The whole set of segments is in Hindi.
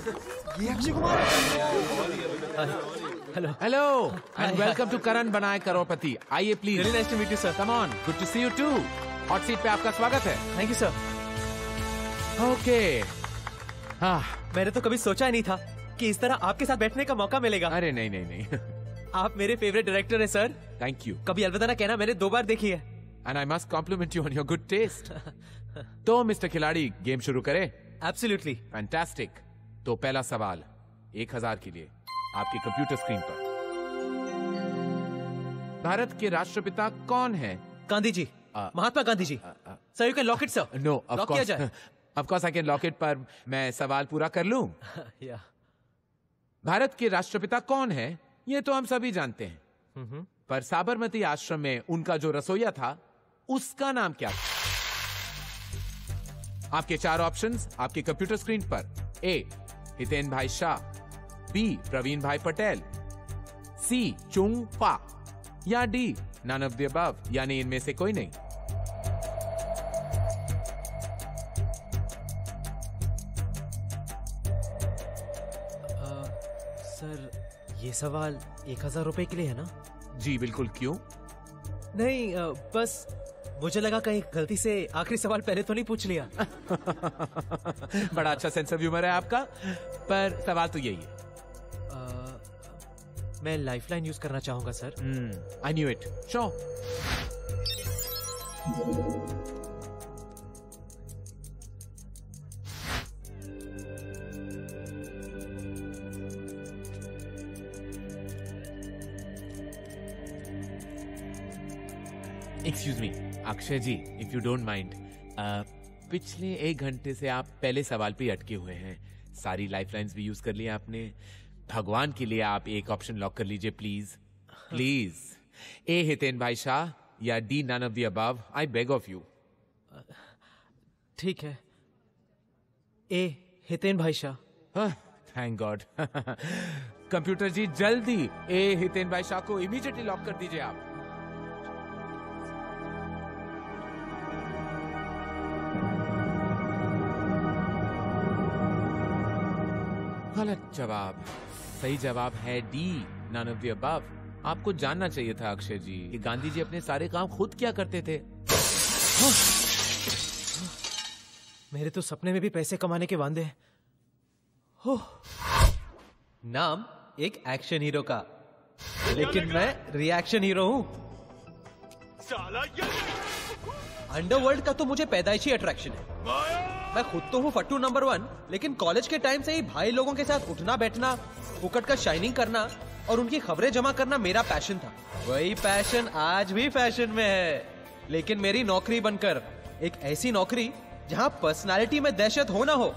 ये Akshay Kumar. Hello hello and welcome to करण बनाए करोड़पति। आइए please. Really nice to meet you sir. Come on, good to see you too. Hot seat पे आपका स्वागत है। Thank you sir. ओके। हाँ, मैंने तो कभी सोचा ही नहीं था कि इस तरह आपके साथ बैठने का मौका मिलेगा। अरे नहीं नहीं नहीं। आप मेरे फेवरेट डायरेक्टर हैं sir. Thank you. Kabhi Alvida Naa Kehna, मैंने 2 बार देखी है। And I must compliment you on your good taste. तो मिस्टर खिलाड़ी, गेम शुरू करें? एब्सोल्युटली। फैंटास्टिक। तो पहला सवाल 1000 के लिए आपकी कंप्यूटर स्क्रीन पर। भारत के राष्ट्रपिता कौन है? Gandhi ji, Mahatma Gandhi ji. Sir you can lock it sir. No, of lock किया जाए। Of course I can lock it, पर मैं सवाल पूरा कर लूं। या भारत के राष्ट्रपिता कौन है ये तो हम सभी जानते हैं, पर साबरमती आश्रम में उनका जो रसोइया था उसका नाम क्या था? आपके 4 ऑप्शंस आपके कंप्यूटर स्क्रीन पर। ए हितेन भाई शाह, बी प्रवीण भाई पटेल, सी चुंग पा, या D none of the above, यानी इनमें से कोई नहीं। सर ये सवाल 1000 रुपए के लिए है ना? जी बिल्कुल। क्यों? नहीं, बस मुझे लगा कहीं गलती से आखिरी सवाल पहले तो नहीं पूछ लिया। बड़ा अच्छा सेंस ऑफ ह्यूमर है आपका, पर सवाल तो यही है। मैं लाइफलाइन यूज करना चाहूंगा sir. I knew it. Show. Excuse me Akshay ji, if you don't mind, पिछले 1 घंटे से आप पहले सवाल पे अटके हुए हैं। सारी लाइफलाइंस भी यूज कर लिया आपने। भगवान के लिए आप एक ऑप्शन लॉक कर लीजिए प्लीज प्लीज। ए हितेन भाई शाह या D none of the above, I beg of you. ठीक है, ए Hiten bhai Shah. Thank God. Computer ji जल्दी ए हितेन भाई शाह को इमीडिएटली लॉक कर दीजिए आप। गलत जवाब। सही जवाब है D none of the above. आपको जानना चाहिए था अक्षय जी कि गांधी जी अपने सारे काम खुद क्या करते थे। मेरे तो सपने में भी पैसे कमाने के वांदे हैं। नाम एक एक्शन हीरो का, लेकिन मैं रिएक्शन हीरो हूं। अंडरवर्ल्ड का तो मुझे पैदाइशी अट्रैक्शन है। मैं खुद तो हूँ फट्टू नंबर 1, लेकिन कॉलेज के टाइम से ही भाई लोगों के साथ उठना बैठना, फुकट का शाइनिंग करना और उनकी खबरें जमा करना मेरा पैशन था। वही पैशन आज भी फैशन में है, लेकिन मेरी नौकरी बनकर। एक ऐसी नौकरी जहाँ पर्सनालिटी में दहशत हो ना हो,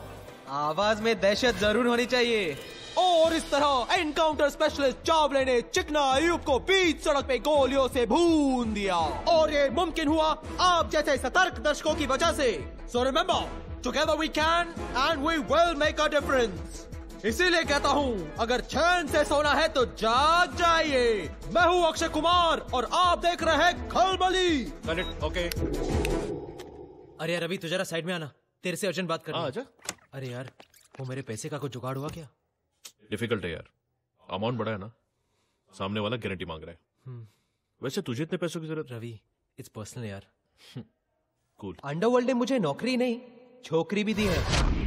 आवाज में दहशत जरूर होनी चाहिए। और इस तरह एनकाउंटर स्पेशलिस्ट चावले ने चिकना अयूब को बीच सड़क पे गोलियों से भून दिया, और ये मुमकिन हुआ आप जैसे सतर्क दर्शकों की वजह से। So remember, together we can and we will make a difference. इसीलिए कहता हूँ, अगर चैन से सोना है तो जाग जाइए। मैं हूँ अक्षय कुमार और आप देख रहे हैं खलबली। ओके। अरे यार, अभी तू जरा साइड में आना, तेरे से अर्जेंट बात करनी है। आजा। अरे यार, वो मेरे पैसे का कुछ जुगाड़ हुआ क्या? डिफिकल्ट है यार, अमाउंट बड़ा है ना, सामने वाला गारंटी मांग रहा है। वैसे तुझे इतने पैसों की जरूरत? रवि, इट्स पर्सनल यार। कूल। अंडरवर्ल्ड ने मुझे नौकरी नहीं, छोकरी भी दी है।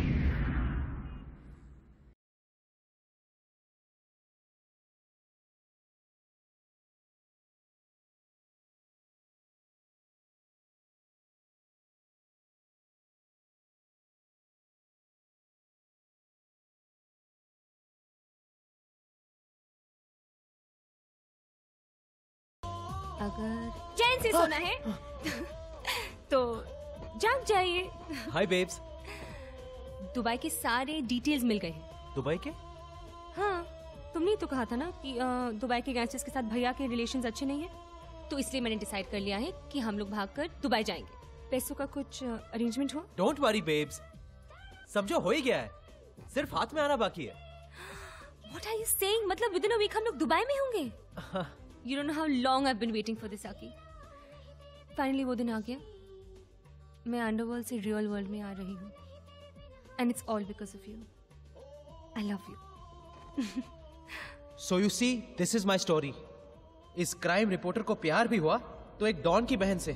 अगर चैन से सोना है तो जाग जाइए। हाय बेब्स। दुबई के सारे डिटेल्स मिल गए। दुबई के? हाँ, तुमने तो कहा था ना कि दुबई के गैंगस्टर्स के साथ भैया के रिलेशंस अच्छे नहीं है, तो इसलिए मैंने डिसाइड कर लिया है कि हम लोग भागकर दुबई जाएंगे। पैसों का कुछ अरेंजमेंट हुआ? डोंट वरी बेब्स, समझो हो ही गया है, सिर्फ हाथ में आना बाकी है। What are you saying? मतलब विदिन अ वीक हम लोग दुबई में होंगे? You don't know how long I've been waiting for this, Aki. Finally वो दिन आ गया। मैं अंडरवर्ल्ड से रियल वर्ल्ड में आ रही हूँ, and it's all because of you. I love you. So you see, this is my story. इस क्राइम रिपोर्टर को प्यार भी हुआ तो एक डॉन की बहन से,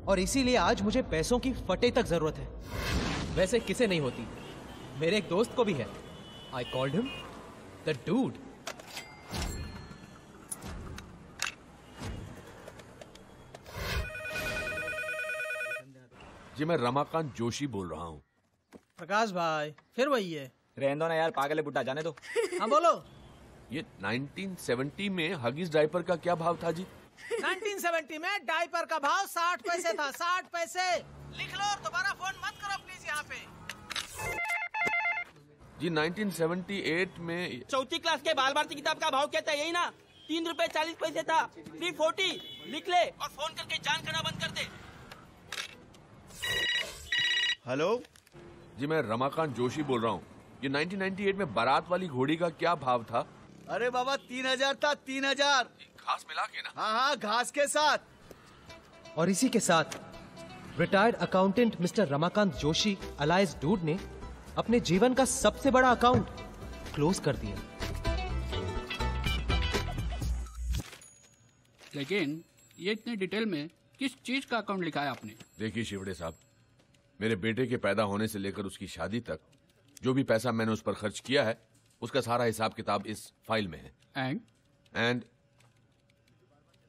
और इसीलिए आज मुझे पैसों की फटे तक जरूरत है। वैसे किसे नहीं होती, मेरे एक दोस्त को भी है। I called him the dude. जी मैं रमाकांत जोशी बोल रहा हूँ। प्रकाश भाई फिर वही है। रहने दो ना यार, पागल है बुड्ढा, जाने दो। हाँ बोलो। ये 1970 में हगीज डायपर का क्या भाव था जी? 1970 में डायपर का भाव 60 पैसे था। 60 पैसे लिख लो और दोबारा फोन मत करो प्लीज यहाँ पे। जी 1978 में चौथी क्लास के बाल भारती किताब का भाव क्या था? यही ना, 3 रुपए 40 पैसे था। 340 लिख ले और फोन करके जान करना बंद कर दे। हेलो जी मैं रमाकांत जोशी बोल रहा हूँ। ये 1998 में बारात वाली घोड़ी का क्या भाव था? अरे बाबा 3000 था, 3000। घास मिला के ना? हाँ घास के साथ। और इसी के साथ retired accountant mister Ramakant Joshi alias dude ने अपने जीवन का सबसे बड़ा अकाउंट क्लोज कर दिया। लेकिन ये इतने डिटेल में किस चीज का अकाउंट लिखा है आपने? देखिए शिवड़े साहब, मेरे बेटे के पैदा होने से लेकर उसकी शादी तक जो भी पैसा मैंने उस पर खर्च किया है, उसका सारा हिसाब किताब इस फाइल में है। एंड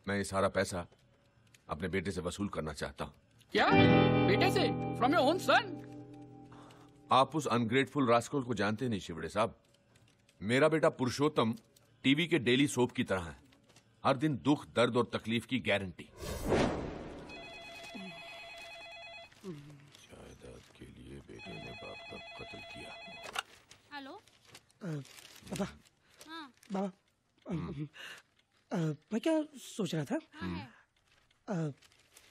मैं ये सारा पैसा अपने बेटे से वसूल करना चाहता हूँ। क्या? बेटे से? From your own son? आप उस अनग्रेटफुल रास्कल को जानते नहीं शिवड़े साहब। मेरा बेटा पुरुषोत्तम टीवी के डेली सोप की तरह है, हर दिन दुख दर्द और तकलीफ की गारंटी। जायदाद के लिए बेटे ने बाप का कत्ल किया। हेलो पापा। हाँ बाबा, मैं क्या सोच रहा था,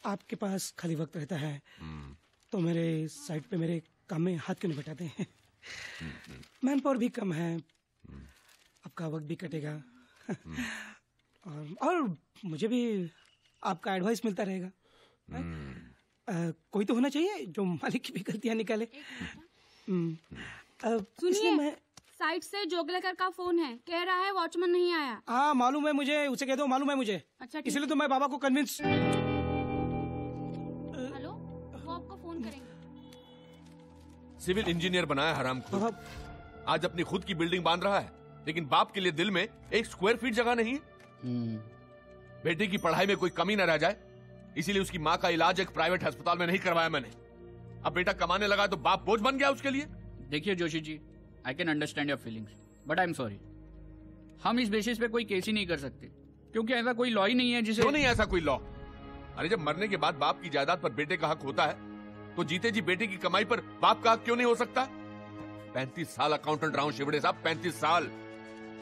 आपके पास खाली वक्त रहता है तो मेरे साइड पे मेरे काम में हाथ क्यों नहीं बटाते हैं? मैन पावर भी कम है, आपका वक्त भी कटेगा और मुझे भी आपका एडवाइस मिलता रहेगा। कोई तो होना चाहिए जो मालिक की भी गलतियां निकाले। सुनिए, मैं साइड से जोगलेकर का फोन है, कह रहा है वॉचमैन नहीं आया। हाँ मालूम है मुझे, उसे कह दो मालूम है मुझे। अच्छा इसलिए तो मैं बाबा को कन्विंस। हेलो, वो आपको फोन करेंगे। सिविल इंजीनियर बनाया हराम को, आज अपनी खुद की बिल्डिंग बांध रहा है, लेकिन बाप के लिए दिल में 1 स्क्वायर फीट जगह नहीं है। बेटे की पढ़ाई में कोई कमी न रह जाए, इसीलिए उसकी माँ का इलाज एक प्राइवेट अस्पताल में नहीं करवाया मैंने। अब बेटा कमाने लगा तो बाप बोझ बन गया उसके लिए। देखिए Joshi ji, I can understand your feelings, but I am sorry, हम इस बेसिस पे कोई केस ही नहीं कर सकते, क्योंकि ऐसा कोई लॉ ही नहीं है जिसे। क्यों नहीं ऐसा कोई लॉ? अरे जब मरने के बाद बाप की जायदाद पर बेटे का हक होता है, तो जीते जी बेटे की कमाई पर बाप का हक क्यों नहीं हो सकता? 35 साल अकाउंटेंट रहा हूं शिवड़े साहब, 35 साल।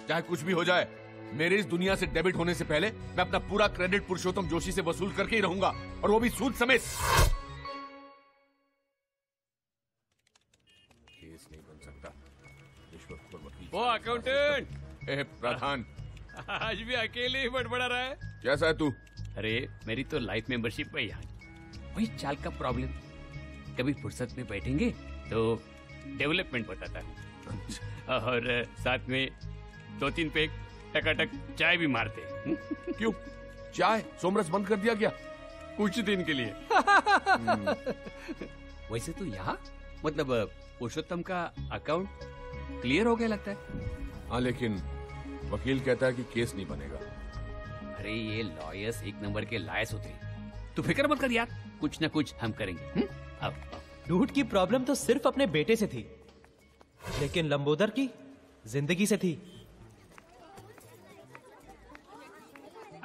चाहे कुछ भी हो जाए, मेरे इस दुनिया से डेबिट होने से पहले मैं अपना पूरा क्रेडिट पुरुषोत्तम जोशी से वसूल करके ही रहूंगा, और वो भी सूद समेत। केस नहीं बन सकता। रिश्वतखोर वकील। वो अकाउंटेंट प्रधान आज भी अकेले ही बड़बड़ा रहा है। कैसा है तू? अरे मेरी तो लाइफ मेंबरशिप है यहाँ, वही चाल का प्रॉब्लम। कभी फुर्सत में बैठेंगे तो डेवलपमेंट बताता है, और साथ में 2-3 पैक टकाटक चाय भी मारते हैं। क्यों? चाय सोमरस बंद कर दिया क्या? कुछ दिन के लिए। वैसे तो यहाँ मतलब पुरुषोत्तम का अकाउंट क्लियर हो गया लगता है। हाँ, लेकिन वकील कहता है कि केस नहीं बनेगा। अरे ये लॉयर्स 1 नंबर के लायस होते हैं, तू फिक्र मत कर यार, कुछ न कुछ हम करेंगे। अब डूड की प्रॉब्लम तो सिर्फ अपने बेटे से थी, लेकिन लंबोदर की जिंदगी से थी।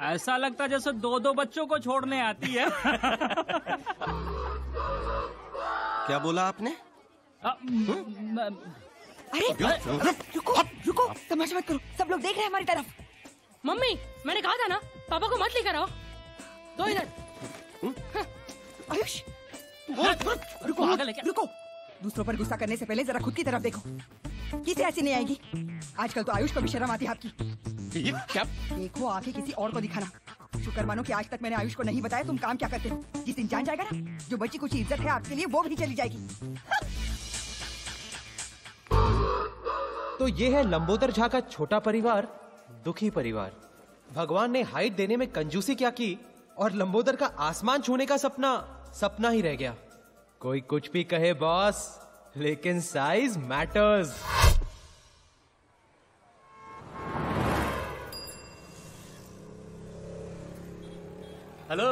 ऐसा लगता जैसे 2-2 बच्चों को छोड़ने आती है। क्या बोला आपने? अरे रुको रुको, तमाशा मत करो, सब लोग देख रहे हैं हमारी तरफ। मम्मी, मैंने कहा था ना पापा को मत लेकर आओ। दो इधर। आयुष रुको, रुको, दूसरों पर गुस्सा करने से पहले जरा खुद की तरफ देखो। किसे ऐसी नहीं आएगी? आजकल तो आयुष को भी शर्म आती है आपकी। क्या? देखो आके किसी और को दिखाना। शुक्र मानो कि आज तक मैंने आयुष को नहीं बताया तुम काम क्या करते हो। जिस दिन जान जाएगा ना, जो बची कुछ इज्जत है आपके लिए वो भी चली जाएगी। तो ये है लंबोदर झा का छोटा परिवार, दुखी परिवार। भगवान ने हाइट देने में कंजूसी क्या की और लंबोदर का आसमान छूने का सपना सपना ही रह गया। कोई कुछ भी कहे बॉस, लेकिन साइज मैटर्स। हेलो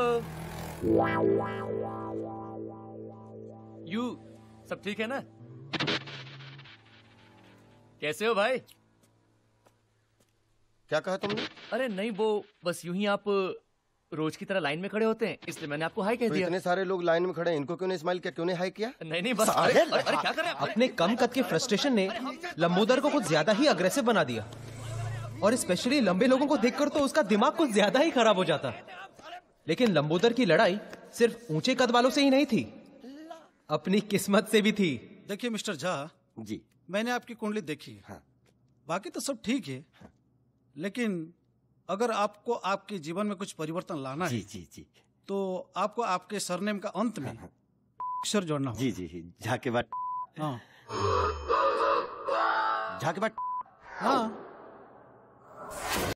यू, सब ठीक है ना? कैसे हो भाई? क्या कहा तुमने? अरे नहीं, वो बस यूं ही आप रोज की तरह लाइन में खड़े होते हैं, इसलिए मैंने आपको हाई कह तो दिया। इतने सारे लोग लाइन में खड़े हैं, इनको क्यों नहीं स्माइल किया, क्यों नहीं हाई किया? नहीं बस अरे क्या कर रहे हैं? अपने कम कद के फ्रस्ट्रेशन ने लंबोदर को कुछ ज्यादा ही अग्रेसिव बना दिया, और स्पेशली लंबे लोगों को देखकर तो उसका दिमाग कुछ ज्यादा ही खराब हो जाता। लेकिन लंबोदर की लड़ाई सिर्फ ऊंचे कद वालों से ही नहीं थी, अपनी किस्मत से भी थी। देखिए मिस्टर झा जी, मैंने आपकी कुंडली देखी है। हाँ। बाकी तो सब ठीक है, लेकिन अगर आपको आपके जीवन में कुछ परिवर्तन लाना है जी तो आपको आपके सरनेम का अंत में अक्षर जोड़ना होगा। जी झा के बाद हाँ झा के बाद हाँ